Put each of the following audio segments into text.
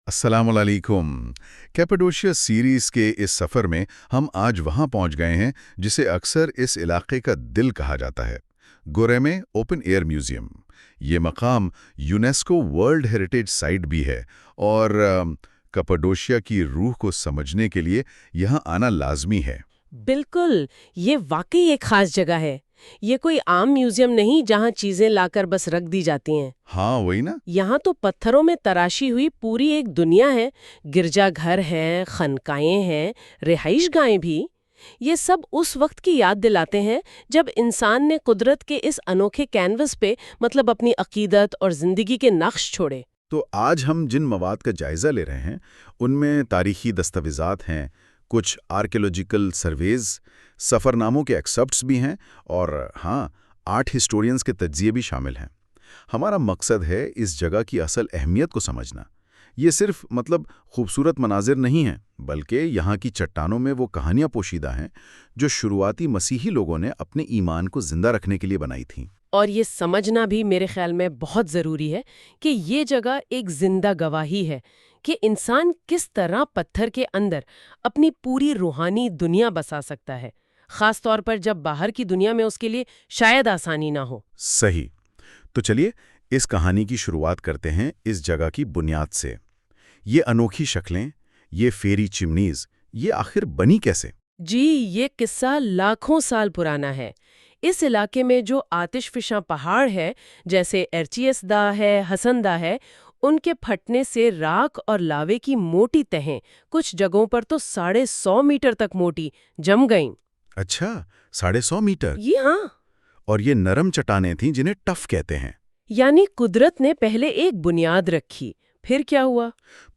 السلام علیکم۔ کیپیڈوشیا سیریز کے اس سفر میں ہم آج وہاں پہنچ گئے ہیں جسے اکثر اس علاقے کا دل کہا جاتا ہے، گوریمے اوپن ایئر میوزیم۔ یہ مقام یونیسکو ورلڈ ہیریٹیج سائٹ بھی ہے اور کیپیڈوشیا کی روح کو سمجھنے کے لیے یہاں آنا لازمی ہے۔ بالکل، یہ واقعی ایک خاص جگہ ہے۔ یہ کوئی عام میوزیم نہیں جہاں چیزیں لا کر بس رکھ دی جاتی ہیں۔ ہاں وہی نا۔ یہاں تو پتھروں میں تراشی ہوئی پوری ایک دنیا ہے، گرجا گھر ہیں، خانقاہیں ہیں، رہائش گاہیں بھی۔ یہ سب اس وقت کی یاد دلاتے ہیں جب انسان نے قدرت کے اس انوکھے کینوس پہ اپنی عقیدت اور زندگی کے نقش چھوڑے۔ تو آج ہم جن مواد کا جائزہ لے رہے ہیں ان میں تاریخی دستاویزات ہیں، کچھ آرکیولوجیکل سرویز، سفر ناموں کے ایکسپٹس بھی ہیں اور ہاں، آرٹ ہسٹورینز کے تجزیے بھی شامل ہیں۔ ہمارا مقصد ہے اس جگہ کی اصل اہمیت کو سمجھنا۔ یہ صرف خوبصورت مناظر نہیں ہیں، بلکہ یہاں کی چٹانوں میں وہ کہانیاں پوشیدہ ہیں جو شروعاتی مسیحی لوگوں نے اپنے ایمان کو زندہ رکھنے کے لیے بنائی تھیں۔ اور یہ سمجھنا بھی میرے خیال میں بہت ضروری ہے کہ یہ جگہ ایک زندہ گواہی ہے کہ انسان کس طرح پتھر کے اندر اپنی پوری روحانی دنیا بسا سکتا ہے، خاص طور پر جب باہر کی دنیا میں اس کے لیے شاید آسانی نہ ہو۔ صحیح۔ تو چلیے اس کہانی کی شروعات کرتے ہیں اس جگہ کی بنیاد سے۔ یہ انوکھی شکلیں، یہ فیری چمنیز، یہ آخر بنی کیسے؟ جی، یہ قصہ لاکھوں سال پرانا ہے۔ اس علاقے میں جو آتش فشاں پہاڑ ہے، جیسے ارچیس دا ہے، حسن دا ہے، ان کے پھٹنے سے راکھ اور لاوے کی موٹی تہیں، کچھ جگہوں پر تو 150 میٹر تک موٹی، جم گئیں۔ اچھا، 150 میٹر؟ یہ ہاں، اور یہ نرم چٹانیں تھیں جنہیں ٹف کہتے ہیں۔ یعنی قدرت نے پہلے ایک بنیاد رکھی، پھر کیا ہوا؟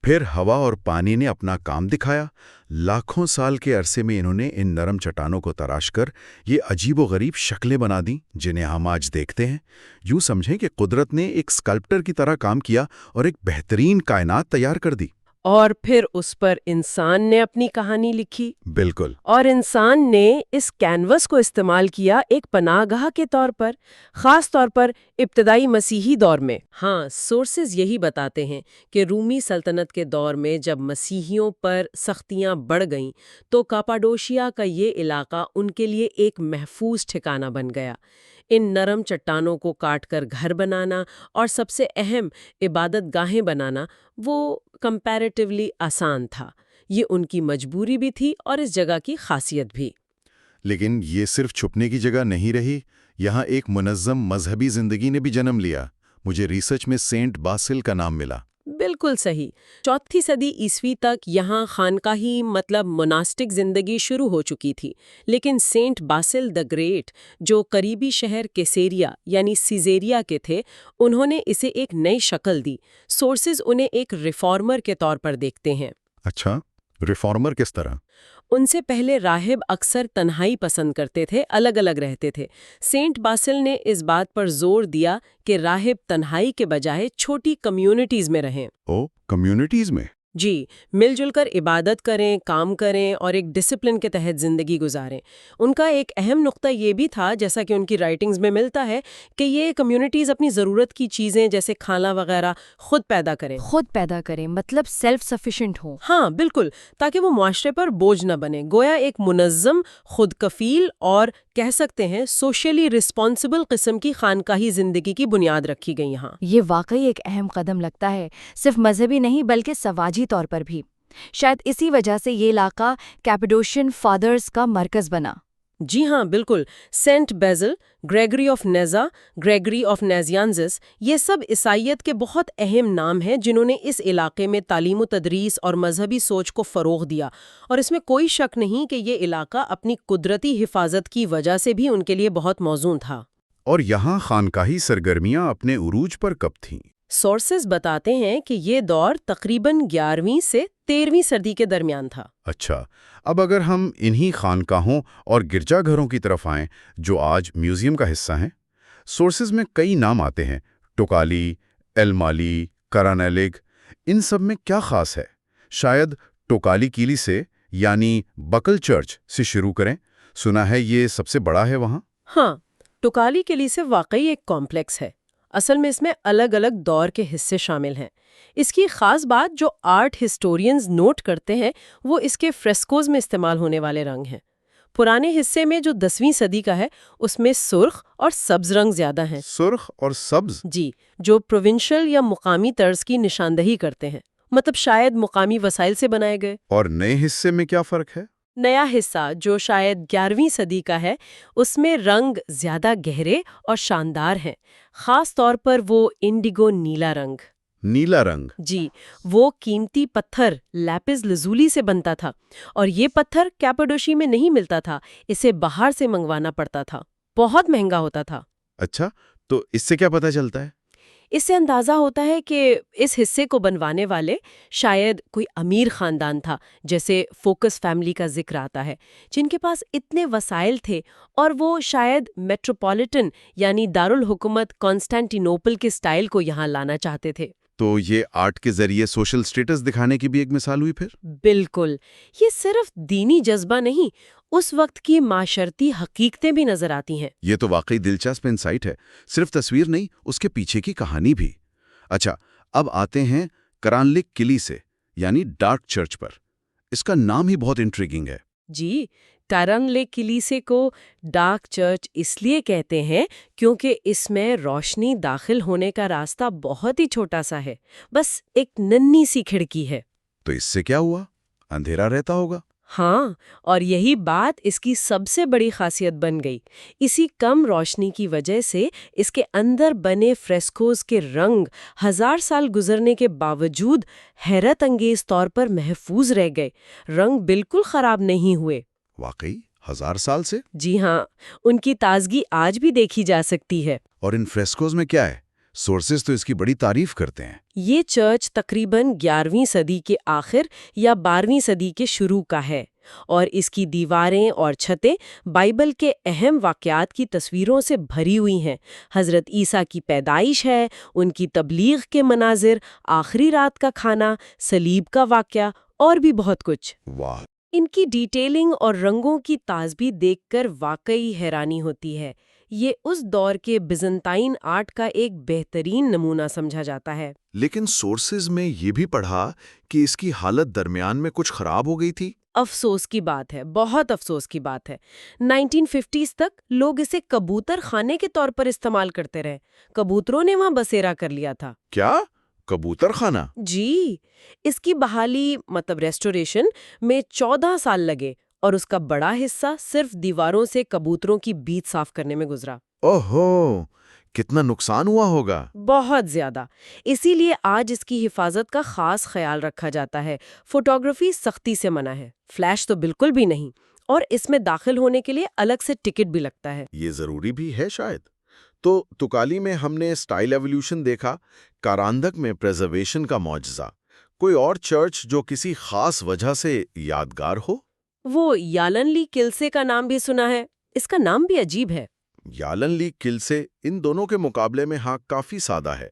پھر ہوا اور پانی نے اپنا کام دکھایا۔ لاکھوں سال کے عرصے میں انہوں نے ان نرم چٹانوں کو تراش کر یہ عجیب و غریب شکلیں بنا دیں جنہیں ہم آج دیکھتے ہیں۔ یوں سمجھیں کہ قدرت نے ایک اسکلپٹر کی طرح کام کیا اور ایک بہترین کائنات تیار کر دی۔ اور پھر اس پر انسان نے اپنی کہانی لکھی۔ بالکل۔ اور انسان نے اس کینوس کو استعمال کیا ایک پناہ گاہ کے طور پر، خاص طور پر ابتدائی مسیحی دور میں۔ ہاں، سورسز یہی بتاتے ہیں کہ رومی سلطنت کے دور میں جب مسیحیوں پر سختیاں بڑھ گئیں تو کاپاڈوشیا کا یہ علاقہ ان کے لیے ایک محفوظ ٹھکانہ بن گیا۔ ان نرم چٹانوں کو کاٹ کر گھر بنانا اور سب سے اہم عبادت گاہیں بنانا وہ کمپیریٹیولی آسان تھا۔ یہ ان کی مجبوری بھی تھی اور اس جگہ کی خاصیت بھی۔ لیکن یہ صرف چھپنے کی جگہ نہیں رہی، یہاں ایک منظم مذہبی زندگی نے بھی جنم لیا۔ مجھے ریسرچ میں سینٹ باسل کا نام ملا۔ بالکل صحیح۔ 4 صدی عیسوی تک یہاں خانقاہی مناسٹک زندگی شروع ہو چکی تھی، لیکن سینٹ باسل دی گریٹ جو قریبی شہر کیسیریا یعنی سیزیریا کے تھے، انہوں نے اسے ایک نئی شکل دی۔ سورسز انہیں ایک ریفارمر کے طور پر دیکھتے ہیں۔ اچھا، ریفارمر کس طرح؟ ان سے پہلے راہب اکثر تنہائی پسند کرتے تھے، الگ الگ رہتے تھے۔ سینٹ باسل نے اس بات پر زور دیا کہ راہب تنہائی کے بجائے چھوٹی کمیونٹیز میں رہیں۔ کمیونٹیز میں؟ جی، مل جل کر عبادت کریں، کام کریں اور ایک ڈسپلن کے تحت زندگی گزاریں۔ ان کا ایک اہم نقطہ یہ بھی تھا، جیسا کہ ان کی رائٹنگز میں ملتا ہے، کہ یہ کمیونٹیز اپنی ضرورت کی چیزیں جیسے کھانا وغیرہ خود پیدا کریں، مطلب سیلف سفیشینٹ ہوں۔ ہاں بالکل، تاکہ وہ معاشرے پر بوجھ نہ بنے، گویا ایک منظم، خود کفیل اور کہہ سکتے ہیں سوشلی رسپانسبل قسم کی خانقاہی زندگی کی بنیاد رکھی گئی یہاں۔ یہ واقعی ایک اہم قدم لگتا ہے، صرف مذہبی نہیں بلکہ سماجی طور پر بھی۔ شاید اسی وجہ سے یہ علاقہ کیپیڈوشین فادرز کا مرکز بنا۔ جی ہاں بالکل، Saint Basil, Gregory of Nyssa, Gregory of Nazianzus, یہ سب عیسائیت کے بہت اہم نام ہیں جنہوں نے اس علاقے میں تعلیم و تدریس اور مذہبی سوچ کو فروغ دیا، اور اس میں کوئی شک نہیں کہ یہ علاقہ اپنی قدرتی حفاظت کی وجہ سے بھی ان کے لیے بہت موزوں تھا۔ اور یہاں خانقاہی سرگرمیاں اپنے عروج پر کب تھیں؟ سورسز بتاتے ہیں کہ یہ دور تقریباً 11ویں سے 13ویں صدی کے درمیان تھا۔ اچھا، اب اگر ہم انہی خانقاہوں اور گرجا گھروں کی طرف آئیں جو آج میوزیم کا حصہ ہیں، سورسز میں کئی نام آتے ہیں، ٹوکالی، ایلمالی، کرانیلک، ان سب میں کیا خاص ہے؟ شاید ٹوکالی کیلی سے یعنی بکل چرچ سے شروع کریں، سنا ہے یہ سب سے بڑا ہے وہاں۔ ہاں، ٹوکالی کلیسا واقعی ایک کمپلیکس ہے۔ اصل میں اس میں الگ الگ دور کے حصے شامل ہیں۔ اس کی خاص بات جو آرٹ ہسٹورینز نوٹ کرتے ہیں وہ اس کے فریسکوز میں استعمال ہونے والے رنگ ہیں۔ پرانے حصے میں جو 10ویں صدی کا ہے اس میں سرخ اور سبز رنگ زیادہ ہیں۔ سرخ اور سبز؟ جی، جو پروونشل یا مقامی طرز کی نشاندہی کرتے ہیں، مطلب شاید مقامی وسائل سے بنائے گئے۔ اور نئے حصے میں کیا فرق ہے؟ نیا حصہ جو شاید 11ویں صدی کا ہے اس میں رنگ زیادہ گہرے اور شاندار ہیں، خاص طور پر وہ انڈیگو نیلا رنگ۔ نیلا رنگ؟ جی، وہ قیمتی پتھر لیپس لزولی سے بنتا تھا، اور یہ پتھر کیپاڈوشی میں نہیں ملتا تھا، اسے باہر سے منگوانا پڑتا تھا، بہت مہنگا ہوتا تھا۔ اچھا، تو اس سے کیا پتہ چلتا ہے؟ اس سے اندازہ ہوتا ہے کہ اس حصے کو بنوانے والے شاید کوئی امیر خاندان تھا، جیسے فوکس فیملی کا ذکر آتا ہے، جن کے پاس اتنے وسائل تھے، اور وہ شاید میٹروپولیٹن یعنی دارالحکومت کانسٹینٹینوپل کے سٹائل کو یہاں لانا چاہتے تھے۔ تو یہ آرٹ کے ذریعے سوشل سٹیٹس دکھانے کی بھی ایک مثال ہوئی پھر؟ بالکل، یہ صرف دینی جذبہ نہیں، اس وقت کی معاشرتی حقیقتیں بھی نظر آتی ہیں۔ یہ تو واقعی دلچسپ انسائٹ ہے، صرف تصویر نہیں، اس کے پیچھے کی کہانی بھی۔ اچھا، اب آتے ہیں کرانلک کلیسے یعنی ڈارک چرچ پر۔ اس کا نام ہی بہت انٹریگنگ ہے۔ جی، کرانلک کلیسے کو ڈارک چرچ اس لیے کہتے ہیں کیونکہ اس میں روشنی داخل ہونے کا راستہ بہت ہی چھوٹا سا ہے، بس ایک ننھی سی کھڑکی ہے۔ تو اس سے کیا ہوا؟ اندھیرا رہتا ہوگا؟ ہاں، اور یہی بات اس کی سب سے بڑی خاصیت بن گئی۔ اسی کم روشنی کی وجہ سے اس کے اندر بنے فریسکوز کے رنگ 1000 سال گزرنے کے باوجود حیرت انگیز طور پر محفوظ رہ گئے، رنگ بالکل خراب نہیں ہوئے۔ واقعی 1000 سال سے؟ جی ہاں، ان کی تازگی آج بھی دیکھی جا سکتی ہے۔ اور ان فریسکوز میں کیا ہے؟ سورسز تو اس کی بڑی تعریف کرتے ہیں۔ یہ چرچ تقریباً 11ویں صدی کے آخر یا 12ویں صدی کے شروع کا ہے، اور اس کی دیواریں اور چھتیں بائبل کے اہم واقعات کی تصویروں سے بھری ہوئی ہیں۔ حضرت عیسیٰ کی پیدائش ہے، ان کی تبلیغ کے مناظر، آخری رات کا کھانا، صلیب کا واقعہ، اور بھی بہت کچھ۔ واہ! ان کی ڈیٹیلنگ اور رنگوں کی تازگی دیکھ کر واقعی حیرانی ہوتی ہے۔ یہ اس دور کے بیزنطائن آرٹ کا ایک بہترین نمونہ سمجھا جاتا ہے۔ لیکن سورسز میں یہ بھی پڑھا کہ اس کی حالت درمیان میں کچھ خراب ہو گئی تھی۔ افسوس کی بات ہے، بہت افسوس کی بات ہے۔ 1950s تک لوگ اسے کبوتر خانے کے طور پر استعمال کرتے رہے، کبوتروں نے وہاں بسیرا کر لیا تھا۔ کیا؟ کبوتر خانہ؟ جی، اس کی بحالی مطلب ریسٹوریشن میں 14 سال لگے، اور اس کا بڑا حصہ صرف دیواروں سے کبوتروں کی بیت صاف کرنے میں گزرا۔ اوہو، کتنا نقصان ہوا ہوگا۔ بہت زیادہ، اسی لیے آج اس کی حفاظت کا خاص خیال رکھا جاتا ہے۔ فوٹوگرافی سختی سے منع ہے، فلیش تو بالکل بھی نہیں، اور اس میں داخل ہونے کے لیے الگ سے ٹکٹ بھی لگتا ہے۔ یہ ضروری بھی ہے شاید۔ تو تکالی میں ہم نے سٹائل ایولیوشن دیکھا، کاراندک میں پریزرویشن کا معجزہ۔ کوئی اور چرچ جو کسی خاص وجہ سے یادگار ہو؟ وہ یالنلی کلسے کا نام بھی سنا ہے، اس کا نام بھی عجیب ہے۔ یالنلی کلسے ان دونوں کے مقابلے میں ہاں کافی سادہ ہے۔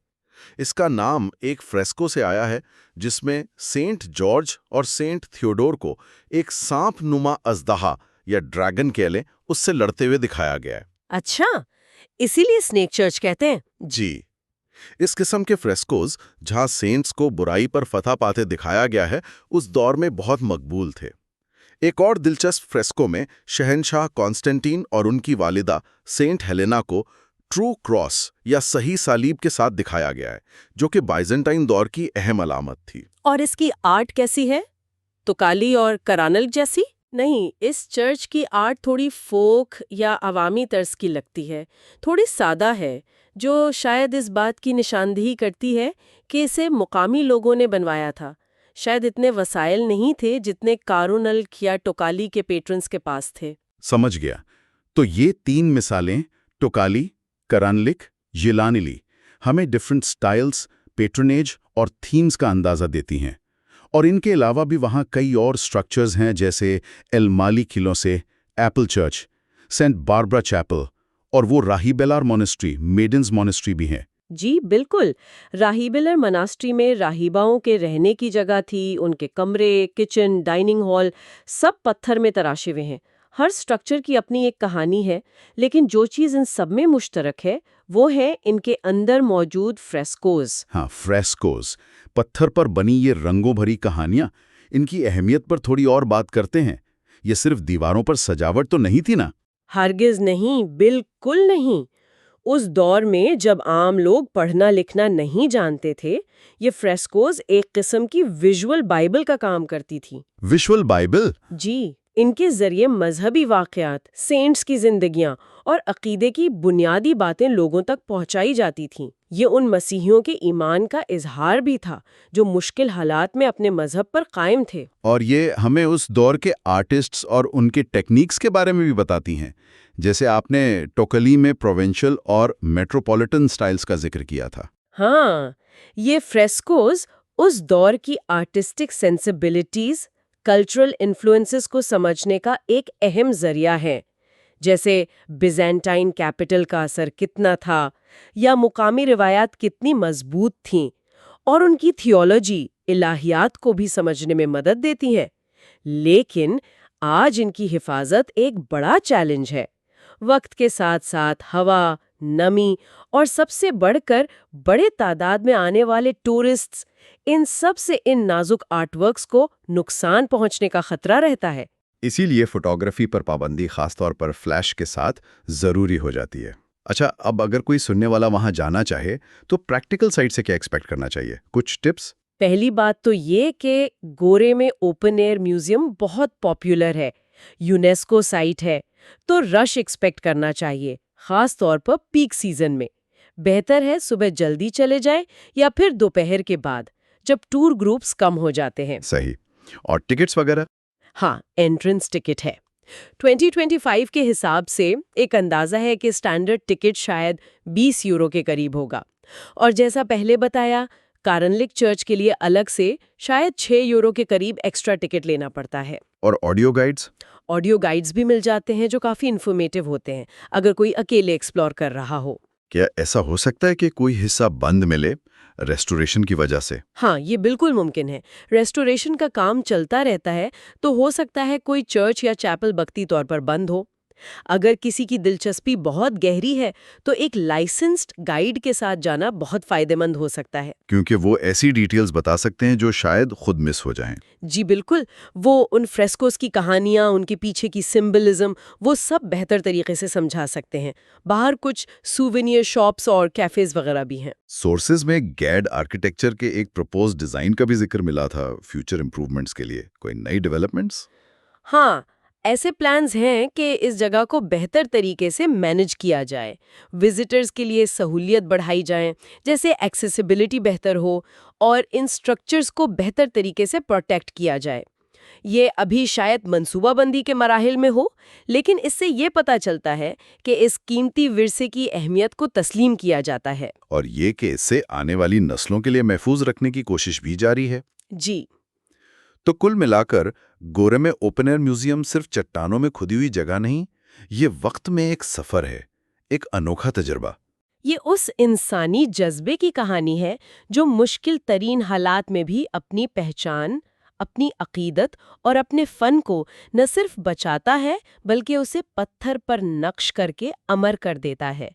اس کا نام ایک فریسکو سے آیا ہے جس میں سینٹ جارج اور سینٹ تھیوڈور کو ایک سانپ نما اژدہا یا ڈریگن کہہ لیں اس سے لڑتے ہوئے دکھایا گیا ہے۔ اچھا، اسی لیے اسنیک چرچ کہتے ہیں۔ جی، اس قسم کے فریسکوز جہاں سینٹس کو برائی پر فتح پاتے دکھایا گیا ہے اس دور میں بہت مقبول تھے۔ ایک اور دلچسپ فریسکو میں شہنشاہ کانسٹینٹین اور ان کی والدہ سینٹ ہیلینا کو ٹرو کراس یا صحیح صلیب کے ساتھ دکھایا گیا ہے، جو کہ بائزنٹائن دور کی اہم علامت تھی۔ اور اس کی آرٹ کیسی ہے؟ تکالی اور کرانلک جیسی؟ نہیں، اس چرچ کی آرٹ تھوڑی فوک یا عوامی طرز کی لگتی ہے، تھوڑی سادہ ہے، جو شاید اس بات کی نشاندہی کرتی ہے کہ اسے مقامی لوگوں نے بنوایا تھا۔ شاید اتنے وسائل نہیں تھے جتنے کارونلک یا ٹوکالی کے پیٹرنز کے پاس تھے۔ سمجھ گیا۔ تو یہ 3 مثالیں ٹوکالی، کرانلک، یلانلی ہمیں ڈیفرنٹ سٹائلز، پیٹرنیج اور تھیمز کا اندازہ دیتی ہیں، اور ان کے علاوہ بھی وہاں کئی اور سٹرکچرز ہیں جیسے ایل مالی قلعوں سے ایپل چرچ، سینٹ باربرا چیپل اور وہ راہیبیلار مونسٹری، میڈنز مونسٹری بھی ہیں۔ جی بالکل، راہیبیلر مناسٹری میں راہیباؤں کے رہنے کی جگہ تھی، ان کے کمرے، کچن، ڈائننگ ہال سب پتھر میں تراشے ہوئے ہیں۔ ہر سٹرکچر کی اپنی ایک کہانی ہے، لیکن جو چیز ان سب میں مشترک ہے وہ ہے ان کے اندر موجود فریسکوز۔ ہاں، فریسکوز، پتھر پر بنی یہ رنگوں بھری کہانیاں، ان کی اہمیت پر تھوڑی اور بات کرتے ہیں۔ یہ صرف دیواروں پر سجاوٹ تو نہیں تھی نا؟ ہرگز نہیں، بالکل نہیں۔ اس دور میں جب عام لوگ پڑھنا لکھنا نہیں جانتے تھے، یہ فریسکوز ایک قسم کی ویژول بائبل کا کام کرتی تھی۔ Visual Bible? جی، ان کے ذریعے مذہبی واقعات، سینٹس کی زندگیاں اور عقیدے کی بنیادی باتیں لوگوں تک پہنچائی جاتی تھیں۔ یہ ان مسیحیوں کے ایمان کا اظہار بھی تھا جو مشکل حالات میں اپنے مذہب پر قائم تھے۔ اور یہ ہمیں اس دور کے آرٹسٹس اور ان کے ٹیکنیکس کے بارے میں بھی بتاتی ہیں، جیسے آپ نے ٹوکلی میں پروونشل اور میٹروپولیٹن سٹائلز کا ذکر کیا تھا۔ ہاں، یہ فریسکوز اس دور کی آرٹسٹک سینسیبلٹیز، کلچرل انفلوئنسز کو سمجھنے کا ایک اہم ذریعہ ہے، جیسے بیزنٹائن کیپٹل کا اثر کتنا تھا یا مقامی روایات کتنی مضبوط تھیں، اور ان کی تھیولوجی، الہیات کو بھی سمجھنے میں مدد دیتی ہے۔ لیکن آج ان کی حفاظت ایک بڑا چیلنج ہے۔ وقت کے ساتھ ساتھ ہوا، نمی اور سب سے بڑھ کر بڑے تعداد میں آنے والے ٹورسٹس، ان سب سے ان نازک آرٹ ورکس کو نقصان پہنچنے کا خطرہ رہتا ہے۔ اسی لیے فوٹوگرافی پر پابندی خاص طور پر فلیش کے ساتھ ضروری ہو جاتی ہے۔ اچھا، اب اگر کوئی سننے والا وہاں جانا چاہے تو پریکٹیکل سائٹ سے کیا ایکسپیکٹ کرنا چاہیے؟ کچھ ٹپس؟ پہلی بات تو یہ کہ گورے میں اوپن ایئر میوزیم بہت پاپولر ہے، یونیسکو سائٹ ہے، تو رش ایکسپیکٹ کرنا چاہیے، خاص طور پر پیک سیزن میں۔ بہتر ہے صبح جلدی چلے جائیں یا پھر دوپہر کے بعد، جب ٹور گروپس کم ہو جاتے ہیں۔ صحیح۔ اور ٹکٹس وغیرہ؟ ہاں، انٹرنس ٹکٹ ہے۔ 2025 کے حساب سے ایک اندازہ ہے کہ سٹینڈرڈ ٹکٹ شاید 20 یورو کے قریب ہوگا، اور جیسا پہلے بتایا، کارنلک چرچ کے لیے الگ سے شاید 6 یورو کے قریب ایکسٹرا ٹکٹ لینا پڑتا ہے۔ اور آڈیو گائیڈز؟ آڈیو گائیڈز بھی مل جاتے ہیں جو کافی انفارمیٹیو ہوتے ہیں اگر کوئی اکیلے ایکسپلور کر رہا ہو۔ کیا ایسا ہو سکتا ہے کہ کوئی حصہ بند ملے ریسٹوریشن کی وجہ سے؟ ہاں، یہ بالکل ممکن ہے۔ ریسٹوریشن کا کام چلتا رہتا ہے تو ہو سکتا ہے کوئی چرچ یا چیپل وقتی طور پر بند ہو۔ اگر کسی کی دلچسپی بہت گہری ہے تو ایک لائسنسڈ گائیڈ کے ساتھ جانا بہت فائدہ مند ہو سکتا ہے، کیونکہ وہ ایسی ڈیٹیلز بتا سکتے ہیں جو شاید خود مس ہو جائیں۔ جی بالکل، وہ ان فریسکوز کی کہانیاں، ان کے پیچھے کی سمبلزم، وہ سب بہتر طریقے سے سمجھا سکتے ہیں۔ باہر کچھ سووینئر شاپس اور کیفیز وغیرہ بھی ہیں۔ سورسز میں گیڈ آرکیٹیکچر کے ایک پروپوز ڈیزائن کا بھی ذکر ملا تھا فیوچر امپروومنٹس کے لیے۔ کوئی نئی ڈیولپمنٹس؟ ہاں، ایسے پلانز ہیں کہ اس جگہ کو بہتر طریقے سے مینج کیا جائے، وزٹرز کے لیے سہولیت بڑھائی جائیں، جیسے ایکسیسیبلٹی بہتر ہو اور ان سٹرکچرز کو بہتر طریقے سے پروٹیکٹ کیا جائے۔ یہ ابھی شاید منصوبہ بندی کے مراحل میں ہو، لیکن اس سے یہ پتہ چلتا ہے کہ اس قیمتی ورثے کی اہمیت کو تسلیم کیا جاتا ہے۔ اور یہ کہ اس سے آنے والی نسلوں کے لیے محفوظ رکھنے کی کوشش بھی جاری ہے۔ جی، تو کل ملا کر گورے میں اوپن ایئر میوزیم صرف چٹانوں میں کھدی ہوئی جگہ نہیں، یہ وقت میں ایک سفر ہے، ایک انوکھا تجربہ۔ یہ اس انسانی جذبے کی کہانی ہے جو مشکل ترین حالات میں بھی اپنی پہچان، اپنی عقیدت اور اپنے فن کو نہ صرف بچاتا ہے بلکہ اسے پتھر پر نقش کر کے امر کر دیتا ہے۔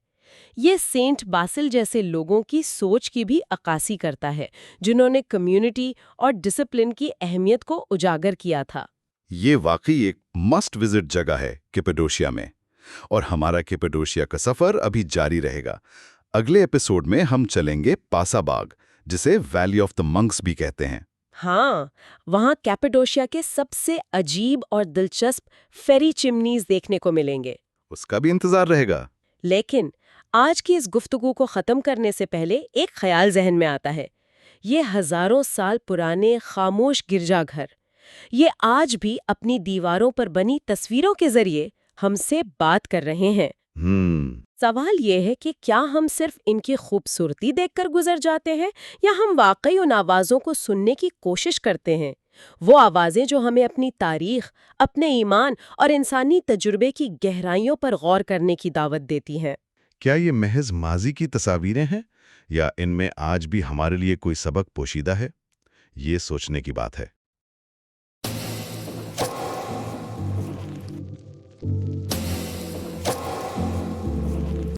یہ سینٹ باسل جیسے لوگوں کی سوچ کی بھی عکاسی کرتا ہے، جنہوں نے کمیونٹی اور ڈسپلن کی اہمیت کو اجاگر کیا تھا۔ یہ واقعی ایک مسٹ وزٹ جگہ ہے کیپیڈوشیا میں، اور ہمارا کیپیڈوشیا کا سفر ابھی جاری رہے گا۔ اگلے ایپیسوڈ میں ہم چلیں گے پاسا باغ، جسے ویلی آف دا منکس بھی کہتے ہیں۔ ہاں، وہاں کیپیڈوشیا کے سب سے عجیب اور دلچسپ فیری چمنیز دیکھنے کو ملیں گے۔ اس کا بھی انتظار رہے گا۔ لیکن آج کی اس گفتگو کو ختم کرنے سے پہلے ایک خیال ذہن میں آتا ہے۔ یہ ہزاروں سال پرانے خاموش گرجا گھر، یہ آج بھی اپنی دیواروں پر بنی تصویروں کے ذریعے ہم سے بات کر رہے ہیں۔ سوال یہ ہے کہ کیا ہم صرف ان کی خوبصورتی دیکھ کر گزر جاتے ہیں یا ہم واقعی ان آوازوں کو سننے کی کوشش کرتے ہیں؟ وہ آوازیں جو ہمیں اپنی تاریخ، اپنے ایمان اور انسانی تجربے کی گہرائیوں پر غور کرنے کی دعوت دیتی ہیں۔ کیا یہ محض ماضی کی تصاویریں ہیں یا ان میں آج بھی ہمارے لیے کوئی سبق پوشیدہ ہے؟ یہ سوچنے کی بات ہے۔